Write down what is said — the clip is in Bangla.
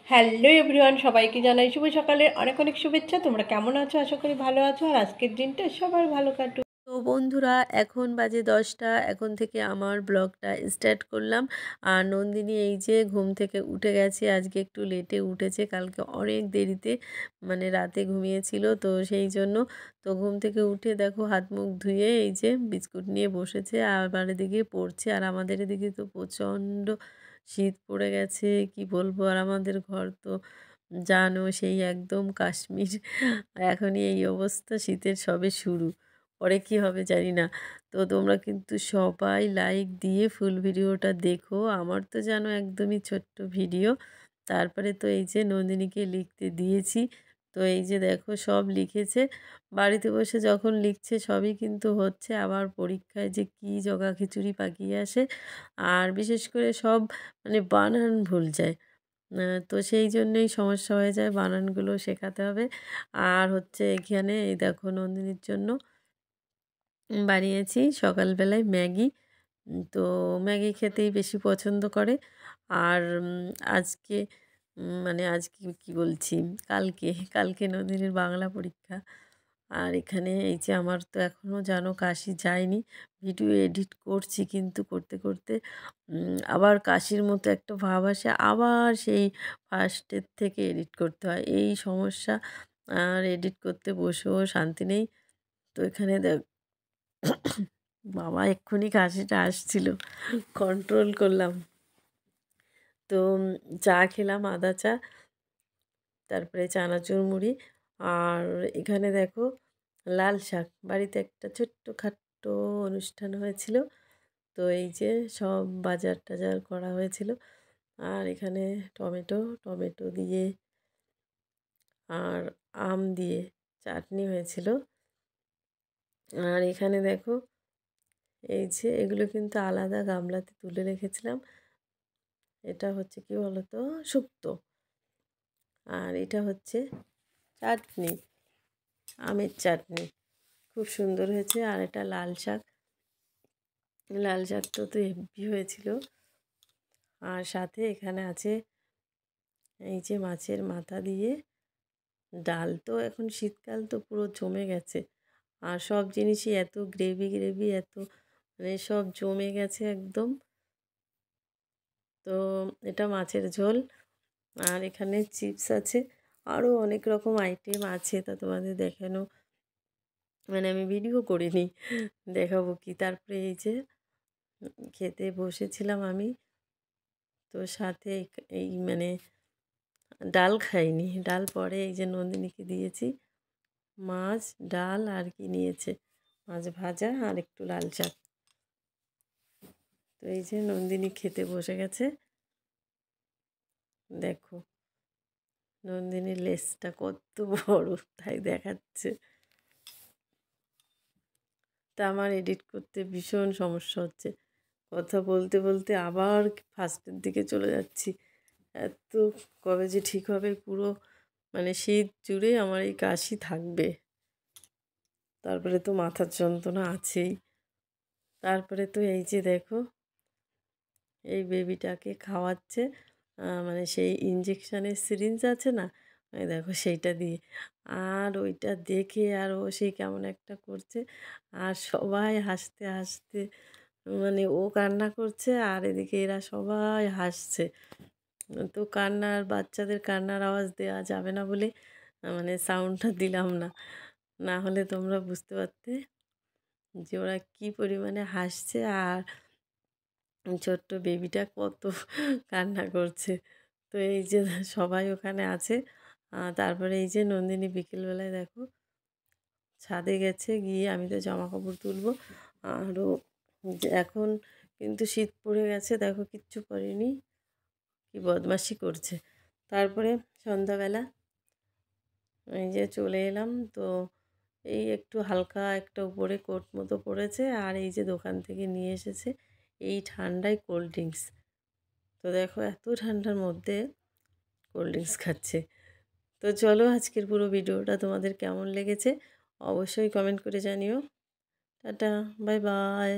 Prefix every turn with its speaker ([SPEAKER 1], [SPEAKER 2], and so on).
[SPEAKER 1] হ্যালো এভরিওয়ান, সবাইকে জানাই শুভ সকালের অনেক অনেক শুভেচ্ছা। তোমরা কেমন আছো? আশা করি ভালো আছো, আর আজকের দিনটা সবার ভালো কাটুক।
[SPEAKER 2] তো বন্ধুরা, এখন বাজে 10টা। এখন থেকে আমার ব্লগটা স্টার্ট করলাম। আর নন্দিনী এই যে ঘুম থেকে উঠে গেছে, আজকে একটু লেটে উঠেছে, কালকে অনেক দেরিতে মানে রাতে ঘুমিয়েছিল, তো সেই জন্য তো ঘুম থেকে উঠে দেখো হাত মুখ ধুয়ে এই যে বিস্কুট নিয়ে বসেছে, আবার এদিকে পড়ছে। আর আমাদের এদিকে তো প্রচণ্ড শীত পড়ে গেছে, কি বলবো। আর আমাদের ঘর তো জানো সেই একদম কাশ্মীর। এখনই এই অবস্থা, শীতের সবে শুরু, পরে কি হবে জানি না। তো তোমরা কিন্তু সবাই লাইক দিয়ে ফুল ভিডিওটা দেখো। আমার তো জানো একদমই ছোট্ট ভিডিও। তারপরে তো এই যে নন্দিনীকে লিখতে দিয়েছি, তো এই যে দেখো সব লিখেছে। বাড়িতে বসে যখন লিখছে সবই কিন্তু হচ্ছে, আবার পরীক্ষায় যে কি জগা খিচুড়ি পাকিয়ে আসে। আর বিশেষ করে সব মানে বানান ভুল যায়। তো সেই জন্যই সমস্যা হয়ে যায়, বানানগুলো শেখাতে হবে। আর হচ্ছে এখানে এই দেখো নন্দিনীর জন্য বানিয়েছি সকালবেলায় ম্যাগি। তো ম্যাগি খেতেই বেশি পছন্দ করে। আর আজকে মানে আজকে কি বলছি, কালকে কালকে নন্দিনীর বাংলা পরীক্ষা। আর এখানে এই যে আমার তো এখনও জানো কাশি যায়নি। ভিডিও এডিট করছি, কিন্তু করতে করতে আবার কাশির মতো একটা ভাব আসে, আবার সেই ফার্স্টের থেকে এডিট করতে হয়, এই সমস্যা। আর এডিট করতে বসেও শান্তি নেই। তো এখানে দেখ বাবা, এক্ষুনি কাশিটা আসছিল, কন্ট্রোল করলাম। তো চা খেলাম, আদা চা, তারপরে চানাচুর মুড়ি। আর এখানে দেখো লাল শাক, বাড়িতে একটা ছোট্ট খাট্ট অনুষ্ঠান হয়েছিল, তো এই যে সব বাজার টাজার করা হয়েছিল। আর এখানে টমেটো টমেটো দিয়ে আর আম দিয়ে চাটনি হয়েছিল। আর এখানে দেখো এই যে এগুলো কিন্তু আলাদা গামলাতে তুলে রেখেছিলাম। এটা হচ্ছে কি বলতো, শুক্তো। আর এটা হচ্ছে চাটনি, আমের চাটনি, খুব সুন্দর হয়েছে। আর এটা লাল শাক, লাল শাকটা তো হেভি হয়েছিল। আর সাথে এখানে আছে এই যে মাছের মাথা দিয়ে ডাল। তো এখন শীতকাল তো পুরো জমে গেছে, আর সব জিনিসই এত গ্রেভি গ্রেভি, এত মানে সব জমে গেছে একদম। তো এটা মাছের ঝোল। আর এখানে চিপস আছে, আরও অনেক রকম আইটেম আছে, তা তোমাদের দেখানো মানে আমি ভিডিও করিনি, দেখাবো কি। তারপরে এই যে খেতে বসেছিলাম আমি, তো সাথে এই মানে ডাল খাইনি, ডাল পরে এই যে নন্দিনীকে দিয়েছি। মাছ, ডাল আর কি নিয়েছে, মাছ ভাজা আর একটু লাল শাক। তো এই যে নন্দিনী খেতে বসে গেছে, দেখো নন্দিনীর লেজটা কত বড় তাই দেখাচ্ছে। তা আমার এডিট করতে ভীষণ সমস্যা হচ্ছে, কথা বলতে বলতে আবার ফার্স্টের দিকে চলে যাচ্ছি। এত কবে যে ঠিক হবে, পুরো মানে শীত জুড়ে আমার এই কাশি থাকবে। তারপরে তো মাথার যন্ত্রণা আছেই। তারপরে তো এই যে দেখো এই বেবিটাকে খাওয়াচ্ছে, মানে সেই ইঞ্জেকশানের সিরিঞ্জ আছে না, এই দেখো সেইটা দিয়ে। আর ওইটা দেখে আর ও সেই কেমন একটা করছে, আর সবাই হাসতে হাসতে মানে ও কান্না করছে, আর এদিকে এরা সবাই হাসছে। তো কান্নার, বাচ্চাদের কান্নার আওয়াজ দেওয়া যাবে না বলে মানে সাউন্ডটা দিলাম না, না হলে তোমরা বুঝতে পারতে যে ওরা কী পরিমাণে হাসছে, আর ছোট্ট বেবিটা কত কান্না করছে। তো এই যে সবাই ওখানে আছে। তারপরে এই যে নন্দিনী বিকেলবেলায় দেখো ছাদে গেছে, গিয়ে আমি তো জামা কাপড় তুলবো। আরও যে এখন কিন্তু শীত পড়ে গেছে, দেখো কিচ্ছু পরেনি, কি বদমাশি করছে। তারপরে সন্ধ্যাবেলা এই যে চলে এলাম, তো এই একটু হালকা একটা উপরে কোট মতো পড়েছে, আর এই যে দোকান থেকে নিয়ে এসেছে এই ঠান্ডায় কোল্ড ড্রিঙ্কস। তো দেখো এত ঠান্ডার মধ্যে কোল্ড ড্রিঙ্কস খাচ্ছে। তো চলো আজকের পুরো ভিডিওটা তোমাদের কেমন লেগেছে অবশ্যই কমেন্ট করে জানিও। Tata, bye bye.